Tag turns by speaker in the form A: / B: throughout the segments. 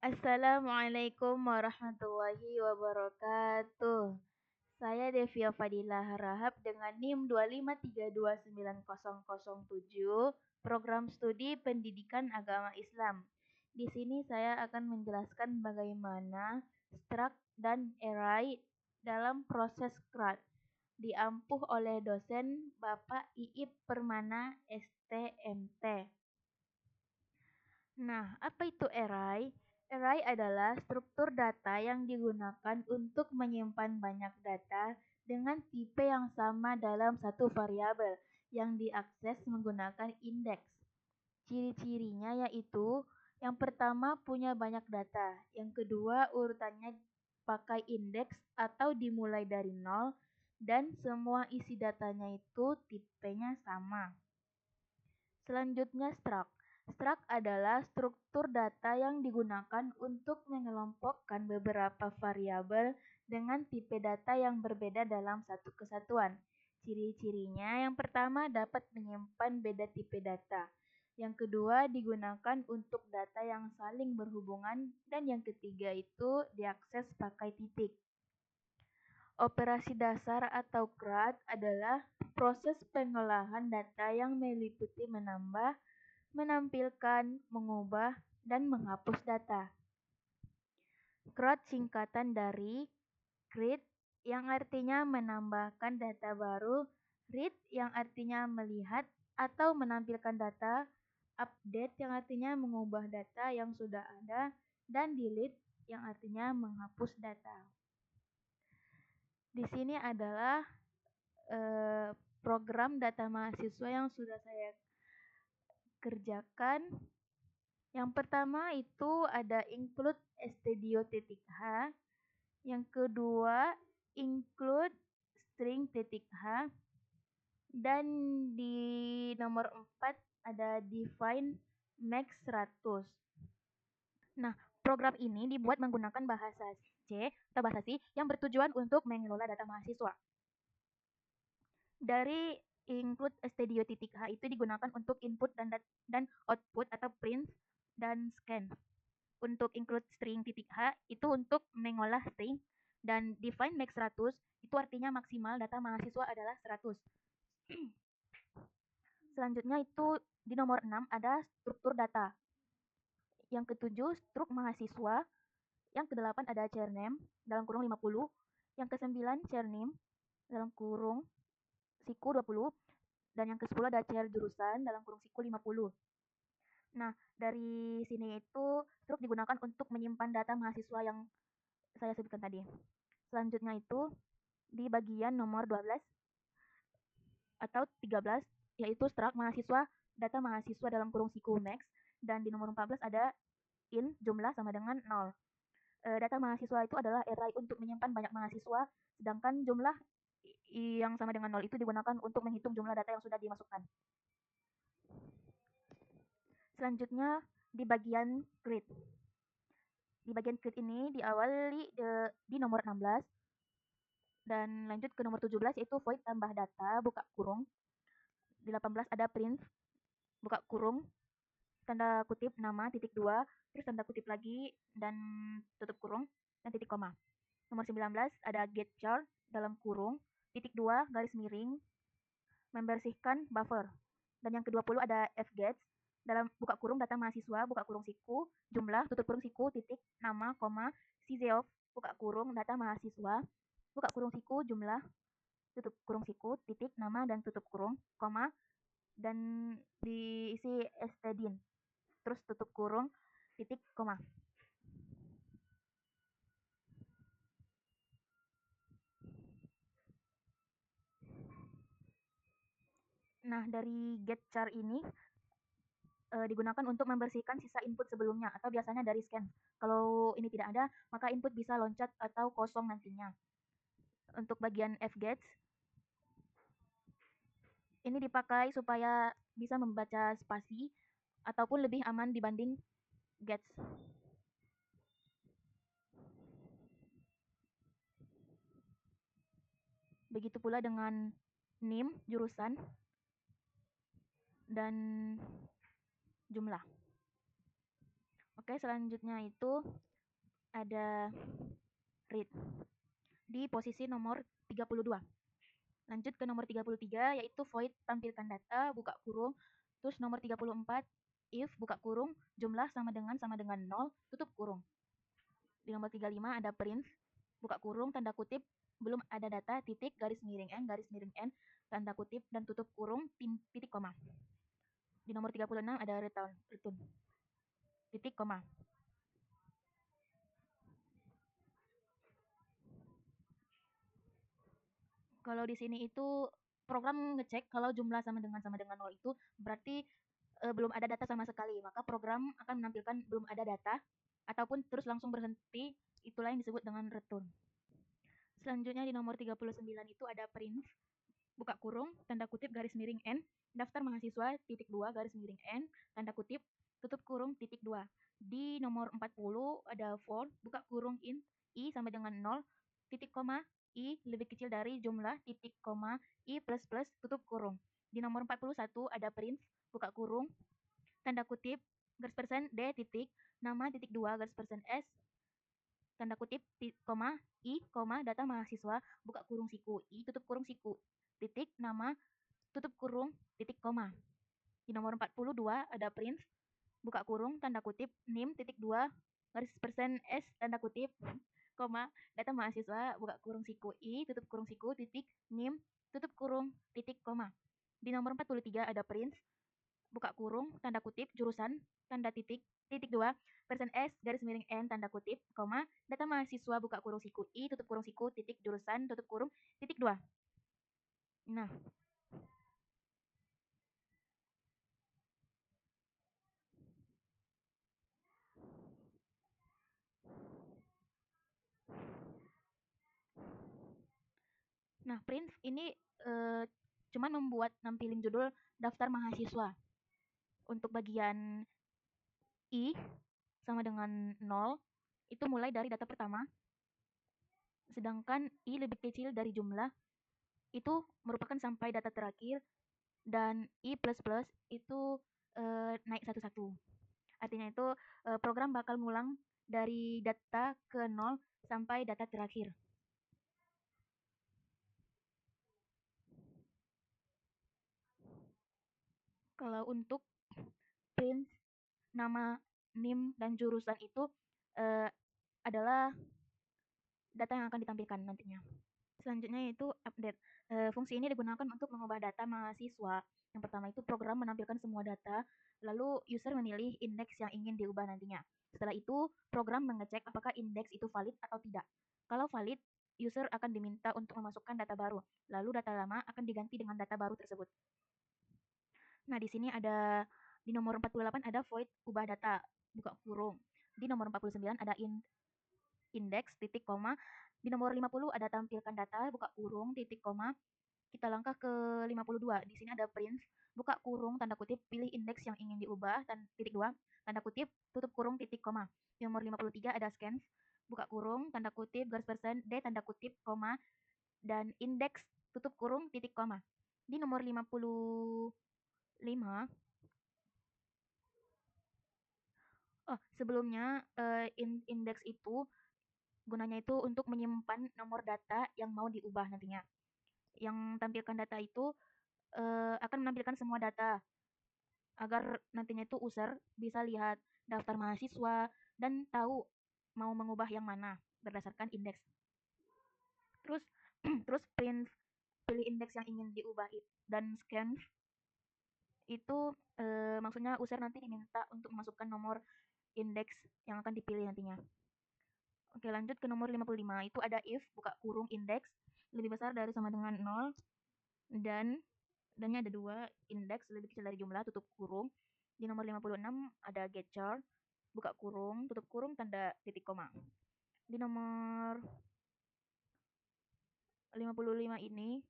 A: Assalamualaikum warahmatullahi wabarakatuh. Saya Devia Fadilah Harahap dengan NIM 253290007, Program Studi Pendidikan Agama Islam. Di sini saya akan menjelaskan bagaimana struct dan array dalam proses CRUD diampuh oleh dosen Bapak Iip Permana STMT. Nah, apa itu array? Array adalah struktur data yang digunakan untuk menyimpan banyak data dengan tipe yang sama dalam satu variabel yang diakses menggunakan indeks. Ciri-cirinya yaitu yang pertama punya banyak data, yang kedua urutannya pakai indeks atau dimulai dari nol, dan semua isi datanya itu tipenya sama. Selanjutnya struct. Struct adalah struktur data yang digunakan untuk mengelompokkan beberapa variabel dengan tipe data yang berbeda dalam satu kesatuan. Ciri-cirinya yang pertama dapat menyimpan beda tipe data. Yang kedua digunakan untuk data yang saling berhubungan dan yang ketiga itu diakses pakai titik. Operasi dasar atau CRUD adalah proses pengolahan data yang meliputi menambah, menampilkan, mengubah, dan menghapus data. CRUD singkatan dari create yang artinya menambahkan data baru, read yang artinya melihat atau menampilkan data, update yang artinya mengubah data yang sudah ada, dan delete yang artinya menghapus data. Di sini adalah program data mahasiswa yang sudah saya kerjakan. Yang pertama itu ada include stdio.h, yang kedua include string.h, dan di nomor 4 ada define max 100. Nah, program ini dibuat menggunakan bahasa C atau bahasa C yang bertujuan untuk mengelola data mahasiswa. Dari include stdio.h itu digunakan untuk input dan output atau print dan scan. Untuk include string.h itu untuk mengolah string, dan define max 100 itu artinya maksimal data mahasiswa adalah 100. Selanjutnya itu di nomor 6 ada struktur data. Yang ketujuh struk mahasiswa. Yang kedelapan ada chair name dalam kurung 50. Yang kesembilan chair name dalam kurung siku 20. Dan yang ke-10 ada chair jurusan dalam kurung siku 50. Nah, dari sini itu struk digunakan untuk menyimpan data mahasiswa yang saya sebutkan tadi. Selanjutnya itu di bagian nomor 12 atau 13 yaitu struct mahasiswa, data mahasiswa dalam kurung siku max, dan di nomor 14 ada in jumlah sama dengan 0. Data mahasiswa itu adalah array untuk menyimpan banyak mahasiswa, sedangkan jumlah yang sama dengan 0 itu digunakan untuk menghitung jumlah data yang sudah dimasukkan. Selanjutnya di bagian create. Di bagian create ini diawali di nomor 16 dan lanjut ke nomor 17 yaitu void tambah data buka kurung. Di 18 ada print buka kurung tanda kutip nama titik 2 terus tanda kutip lagi dan tutup kurung dan titik koma. Nomor 19 ada get char dalam kurung titik 2 garis miring membersihkan buffer. Dan yang ke-20 ada fgets dalam buka kurung data mahasiswa buka kurung siku jumlah tutup kurung siku titik nama koma czeof buka kurung data mahasiswa buka kurung siku jumlah tutup kurung siku titik nama dan tutup kurung koma dan diisi stdin terus tutup kurung titik koma. Nah, dari get char ini digunakan untuk membersihkan sisa input sebelumnya atau biasanya dari scan. Kalau ini tidak ada, maka input bisa loncat atau kosong nantinya. Untuk bagian fgets ini dipakai supaya bisa membaca spasi ataupun lebih aman dibanding gets. Begitu pula dengan NIM jurusan dan jumlah. Oke, selanjutnya itu ada read di posisi nomor 32. Lanjut ke nomor 33 yaitu void tampilkan data buka kurung. Terus nomor 34 if buka kurung jumlah sama dengan 0 tutup kurung. Di nomor 35 ada print buka kurung tanda kutip belum ada data titik garis miring n tanda kutip dan tutup kurung titik koma. Di nomor 36 ada return titik koma. Kalau di sini itu program ngecek kalau jumlah sama dengan 0 itu berarti belum ada data sama sekali, maka program akan menampilkan belum ada data ataupun terus langsung berhenti, itulah yang disebut dengan return. Selanjutnya di nomor 39 itu ada print buka kurung tanda kutip garis miring n daftar mahasiswa titik 2 garis miring n tanda kutip tutup kurung titik 2. Di nomor 40 ada for buka kurung in i sama dengan 0 titik koma i lebih kecil dari jumlah titik koma i plus plus tutup kurung. Di nomor 41 ada print buka kurung tanda kutip garis persen d titik nama titik 2 garis persen s tanda kutip koma i koma data mahasiswa buka kurung siku i tutup kurung siku titik nama tutup kurung titik koma. Di nomor 42 ada print buka kurung tanda kutip nim titik 2 garis persen s tanda kutip koma data mahasiswa buka kurung siku i tutup kurung siku titik nim tutup kurung titik koma. Di nomor 43 ada print buka kurung tanda kutip jurusan tanda titik titik 2 persen s garis miring n tanda kutip koma data mahasiswa buka kurung siku i tutup kurung siku titik jurusan tutup kurung titik 2. Nah, print ini cuman membuat nampilin judul daftar mahasiswa. Untuk bagian i sama dengan 0 itu mulai dari data pertama, sedangkan i lebih kecil dari jumlah itu merupakan sampai data terakhir, dan i plus plus itu naik satu-satu. Artinya itu program bakal ngulang dari data ke 0 sampai data terakhir. Kalau untuk print nama, NIM, dan jurusan itu adalah data yang akan ditampilkan nantinya. Selanjutnya itu update. Fungsi ini digunakan untuk mengubah data mahasiswa. Yang pertama itu program menampilkan semua data, lalu user memilih indeks yang ingin diubah nantinya. Setelah itu, program mengecek apakah indeks itu valid atau tidak. Kalau valid, user akan diminta untuk memasukkan data baru, lalu data lama akan diganti dengan data baru tersebut. Nah, di sini ada di nomor 48 ada void ubah data buka kurung. Di nomor 49 ada indeks titik koma. Di nomor 50 ada tampilkan data buka kurung titik koma. Kita langkah ke 52. Di sini ada print buka kurung tanda kutip pilih indeks yang ingin diubah titik 2 tanda kutip tutup kurung titik koma. Di nomor 53 ada scan buka kurung tanda kutip garis persen d tanda kutip koma dan indeks tutup kurung titik koma. Di nomor 55 sebelumnya indeks itu gunanya itu untuk menyimpan nomor data yang mau diubah nantinya. Yang tampilkan data itu akan menampilkan semua data agar nantinya itu user bisa lihat daftar mahasiswa dan tahu mau mengubah yang mana berdasarkan indeks. Terus terus print pilih indeks yang ingin diubah dan scan itu maksudnya user nanti diminta untuk memasukkan nomor indeks yang akan dipilih nantinya. Oke, lanjut ke nomor 55. Itu ada if buka kurung indeks lebih besar dari sama dengan 0 dan dannya ada 2, indeks lebih kecil dari jumlah tutup kurung. Di nomor 56 ada get char buka kurung tutup kurung tanda titik koma. Di nomor 55 ini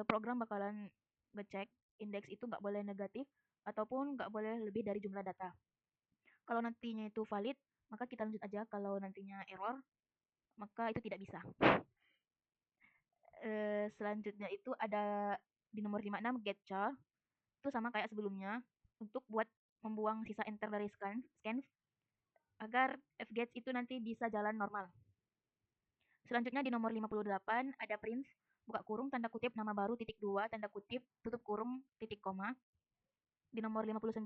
A: program bakalan ngecek indeks itu nggak boleh negatif ataupun nggak boleh lebih dari jumlah data. Kalau nantinya itu valid, maka kita lanjut aja. Kalau nantinya error, maka itu tidak bisa. Selanjutnya itu ada di nomor 56 get char. Itu sama kayak sebelumnya untuk buat membuang sisa enter dari scan agar fgets itu nanti bisa jalan normal. Selanjutnya di nomor 58 ada print buka kurung tanda kutip nama baru titik 2 tanda kutip tutup kurung titik koma. Di nomor 59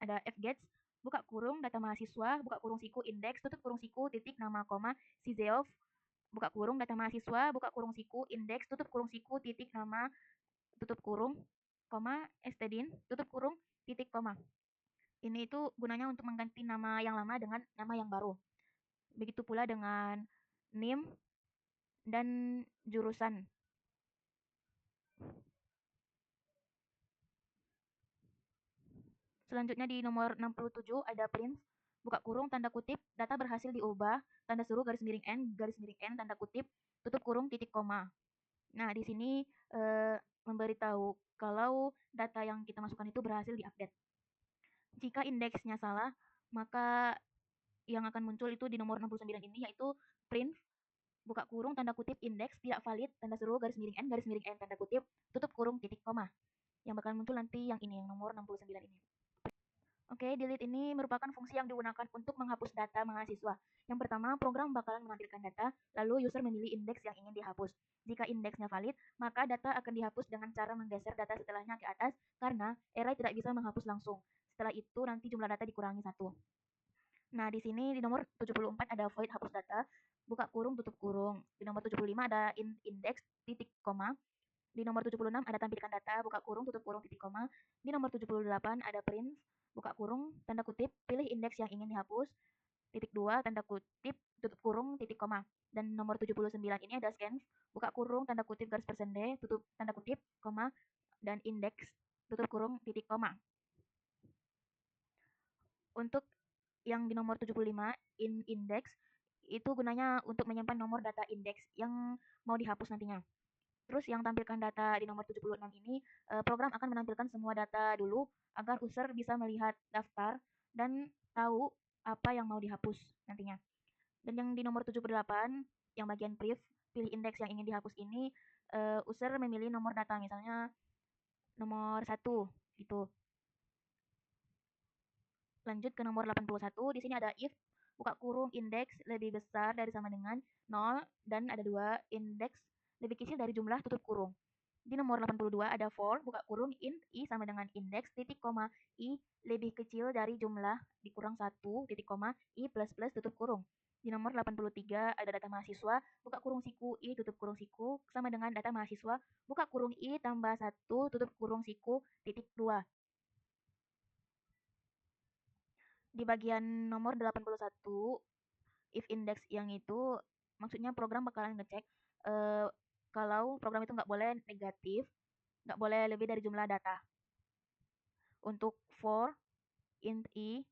A: ada fgets buka kurung data mahasiswa buka kurung siku indeks tutup kurung siku titik nama koma Sizeov buka kurung data mahasiswa buka kurung siku indeks tutup kurung siku titik nama tutup kurung koma Estedin tutup kurung titik koma. Ini itu gunanya untuk mengganti nama yang lama dengan nama yang baru. Begitu pula dengan NIM dan jurusan. Selanjutnya di nomor 67 ada print buka kurung tanda kutip data berhasil diubah tanda seru garis miring n tanda kutip tutup kurung titik koma. Nah, di sini memberitahu kalau data yang kita masukkan itu berhasil diupdate. Jika indeksnya salah, maka yang akan muncul itu di nomor 69 ini yaitu print buka kurung tanda kutip indeks tidak valid tanda seru garis miring n tanda kutip tutup kurung titik koma. Yang bakal muncul nanti yang ini yang nomor 69 ini. Oke, delete ini merupakan fungsi yang digunakan untuk menghapus data mahasiswa. Yang pertama, program bakalan menampilkan data, lalu user memilih indeks yang ingin dihapus. Jika indeksnya valid, maka data akan dihapus dengan cara menggeser data setelahnya ke atas, karena array tidak bisa menghapus langsung. Setelah itu, nanti jumlah data dikurangi 1. Nah, di sini di nomor 74 ada void hapus data, buka kurung, tutup kurung. Di nomor 75 ada index, titik, koma. Di nomor 76 ada tampilkan data, buka kurung, tutup kurung, titik, koma. Di nomor 78 ada print, buka kurung, tanda kutip, pilih indeks yang ingin dihapus, titik 2, tanda kutip, tutup kurung, titik, koma. Dan nomor 79 ini ada scan, buka kurung, tanda kutip, garis persende, tutup, tanda kutip, koma, dan indeks, tutup kurung, titik, koma. Untuk yang di nomor 75, index, itu gunanya untuk menyimpan nomor data indeks yang mau dihapus nantinya. Terus yang tampilkan data di nomor 76 ini, program akan menampilkan semua data dulu agar user bisa melihat daftar dan tahu apa yang mau dihapus nantinya. Dan yang di nomor 78, yang bagian brief, pilih indeks yang ingin dihapus ini, user memilih nomor data, misalnya nomor 1, gitu. Lanjut ke nomor 81, di sini ada if, buka kurung indeks lebih besar dari sama dengan 0, dan ada 2, indeks lebih kecil dari jumlah tutup kurung. Di nomor 82 ada for, buka kurung int i sama dengan indeks titik koma i lebih kecil dari jumlah dikurang 1 titik koma i plus plus tutup kurung. Di nomor 83 ada data mahasiswa, buka kurung siku i tutup kurung siku sama dengan data mahasiswa, buka kurung i tambah 1 tutup kurung siku titik 2. Di bagian nomor 81 if index yang itu maksudnya program bakalan ngecek kalau program itu nggak boleh negatif, nggak boleh lebih dari jumlah data. Untuk for int i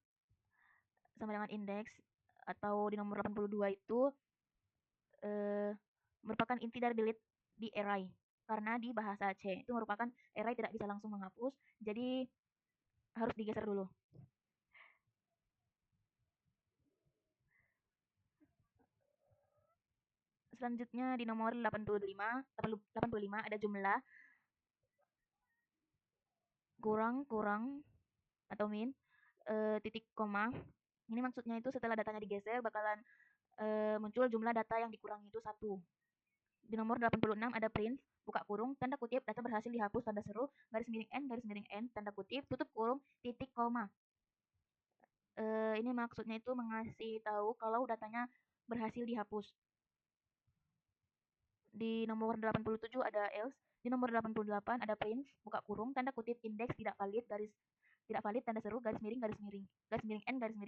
A: sama dengan index atau di nomor 82 itu merupakan inti dari delete di array, karena di bahasa C itu merupakan array tidak bisa langsung menghapus, jadi harus digeser dulu. Selanjutnya di nomor 85 ada jumlah kurang atau min titik koma. Ini maksudnya itu setelah datanya digeser bakalan muncul jumlah data yang dikurangi itu 1. Di nomor 86 ada print, buka kurung, tanda kutip, data berhasil dihapus, tanda seru, garis miring n, tanda kutip, tutup kurung, titik koma. Ini maksudnya itu mengasih tahu kalau datanya berhasil dihapus. Di nomor 87 ada else, di nomor 88 ada print, buka kurung, tanda kutip, indeks tidak valid, tanda seru, garis miring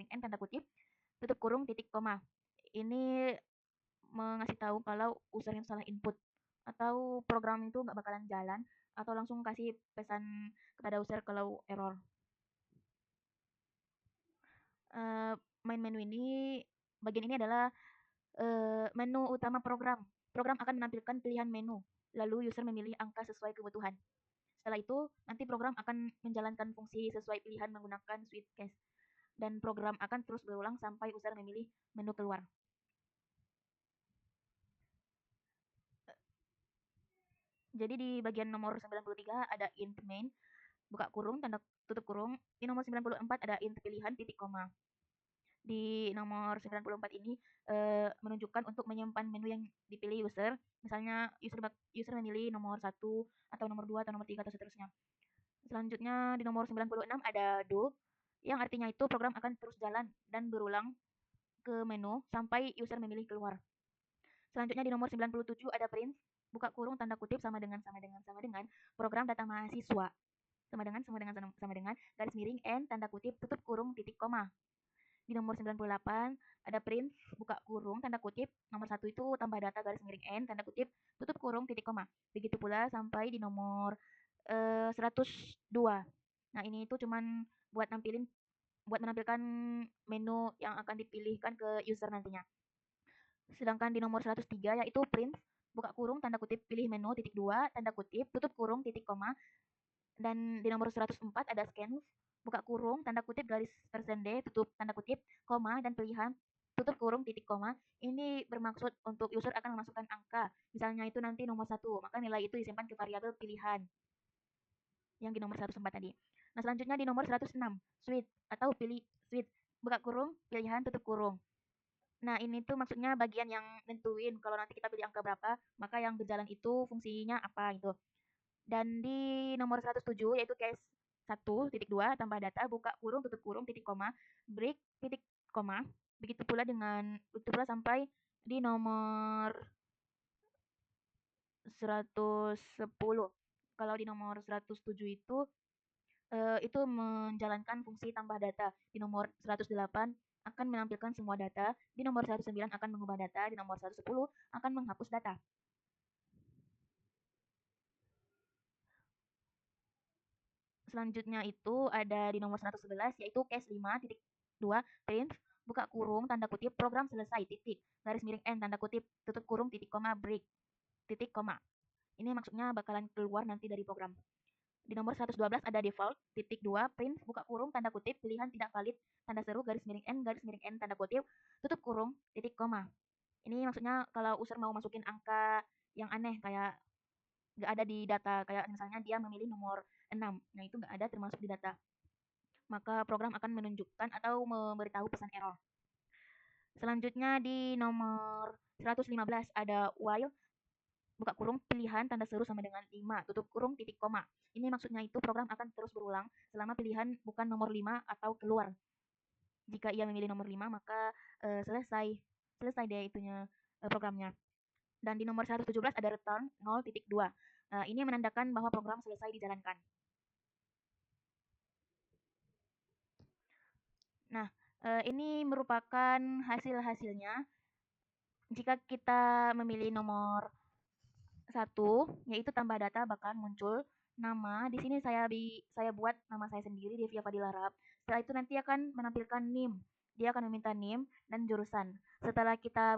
A: n, tanda kutip, tutup kurung, titik koma. Ini mengasih tahu kalau user yang salah input atau program itu nggak bakalan jalan atau langsung kasih pesan kepada user kalau error. Main menu ini, bagian ini adalah menu utama program. Program akan menampilkan pilihan menu, lalu user memilih angka sesuai kebutuhan. Setelah itu, nanti program akan menjalankan fungsi sesuai pilihan menggunakan switch case. Dan program akan terus berulang sampai user memilih menu keluar. Jadi di bagian nomor 93 ada int main, buka kurung, tanda tutup kurung. Di nomor 94 ada int pilihan, titik koma. Di nomor 94 ini menunjukkan untuk menyimpan menu yang dipilih user. Misalnya user memilih nomor 1 atau nomor 2 atau nomor 3 atau seterusnya. Selanjutnya di nomor 96 ada do yang artinya itu program akan terus jalan dan berulang ke menu sampai user memilih keluar. Selanjutnya di nomor 97 ada print buka kurung tanda kutip sama dengan program data mahasiswa sama dengan garis miring n tanda kutip tutup kurung titik koma. Di nomor 98 ada print buka kurung tanda kutip nomor 1 itu tambah data garis miring n tanda kutip tutup kurung titik koma. Begitu pula sampai di nomor 102. Nah, ini itu cuman buat menampilkan menu yang akan dipilihkan ke user nantinya. Sedangkan di nomor 103 yaitu print buka kurung tanda kutip pilih menu titik 2 tanda kutip tutup kurung titik koma. Dan di nomor 104 ada scan buka kurung tanda kutip garis persende tutup tanda kutip koma dan pilihan tutup kurung titik koma. Ini bermaksud untuk user akan memasukkan angka, misalnya itu nanti nomor 1, maka nilai itu disimpan ke variabel pilihan yang di nomor 104 tadi. Nah, selanjutnya di nomor 106 switch atau pilih switch buka kurung pilihan tutup kurung. Nah, ini tuh maksudnya bagian yang nentuin kalau nanti kita pilih angka berapa, maka yang berjalan itu fungsinya apa gitu. Dan di nomor 107 yaitu case 1.2 tambah data buka kurung tutup kurung titik koma break titik koma. Begitu pula sampai di nomor 110. Kalau di nomor 107 itu menjalankan fungsi tambah data. Di nomor 108 akan menampilkan semua data, di nomor 109 akan mengubah data, di nomor 110 akan menghapus data. Selanjutnya itu ada di nomor 111 yaitu case 5.2 print buka kurung tanda kutip program selesai titik garis miring n tanda kutip tutup kurung titik koma break titik koma. Ini maksudnya bakalan keluar nanti dari program. Di nomor 112 ada default titik 2 print buka kurung tanda kutip pilihan tidak valid tanda seru garis miring n tanda kutip tutup kurung titik koma. Ini maksudnya kalau user mau masukin angka yang aneh kayak nggak ada di data, kayak misalnya dia memilih nomor 6, nah itu nggak ada termasuk di data, maka program akan menunjukkan atau memberitahu pesan error. Selanjutnya di nomor 115 ada while buka kurung pilihan tanda seru sama dengan 5 tutup kurung titik koma. Ini maksudnya itu program akan terus berulang selama pilihan bukan nomor 5 atau keluar. Jika ia memilih nomor 5 maka selesai deh itunya programnya. Dan di nomor 117 ada return 0.2. Ini menandakan bahwa program selesai dijalankan. Nah, ini merupakan hasil-hasilnya. Jika kita memilih nomor 1, yaitu tambah data bakalan muncul nama. Di sini saya buat nama saya sendiri, Devia Fadila Rab. Setelah itu nanti akan menampilkan NIM. Dia akan meminta NIM dan jurusan. Setelah kita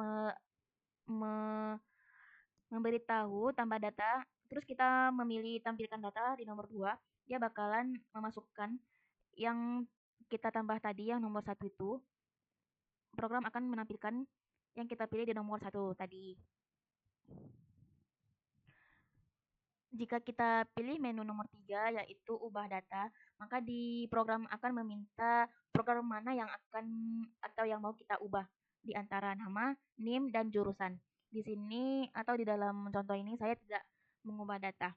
A: memberitahu tambah data, terus kita memilih tampilkan data di nomor 2, dia bakalan memasukkan yang kita tambah tadi yang nomor 1 itu. Program akan menampilkan yang kita pilih di nomor 1 tadi. Jika kita pilih menu nomor 3 yaitu ubah data, maka di program akan meminta program mana yang akan atau yang mau kita ubah di antara nama, NIM, dan jurusan. Di sini atau di dalam contoh ini saya tidak mengubah data.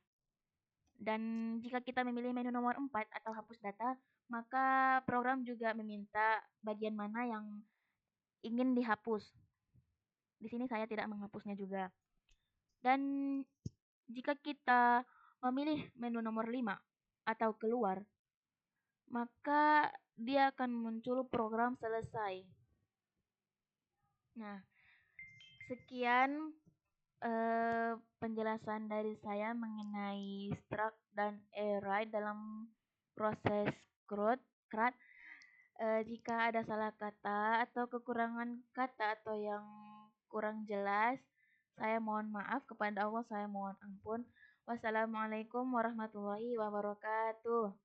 A: Dan jika kita memilih menu nomor 4 atau hapus data, maka program juga meminta bagian mana yang ingin dihapus. Di sini saya tidak menghapusnya juga. Dan jika kita memilih menu nomor 5 atau keluar, maka dia akan muncul program selesai. Nah, sekian penjelasan dari saya mengenai struct dan array dalam proses CRUD. Jika ada salah kata atau kekurangan kata atau yang kurang jelas, saya mohon maaf, kepada Allah saya mohon ampun. Wassalamualaikum warahmatullahi wabarakatuh.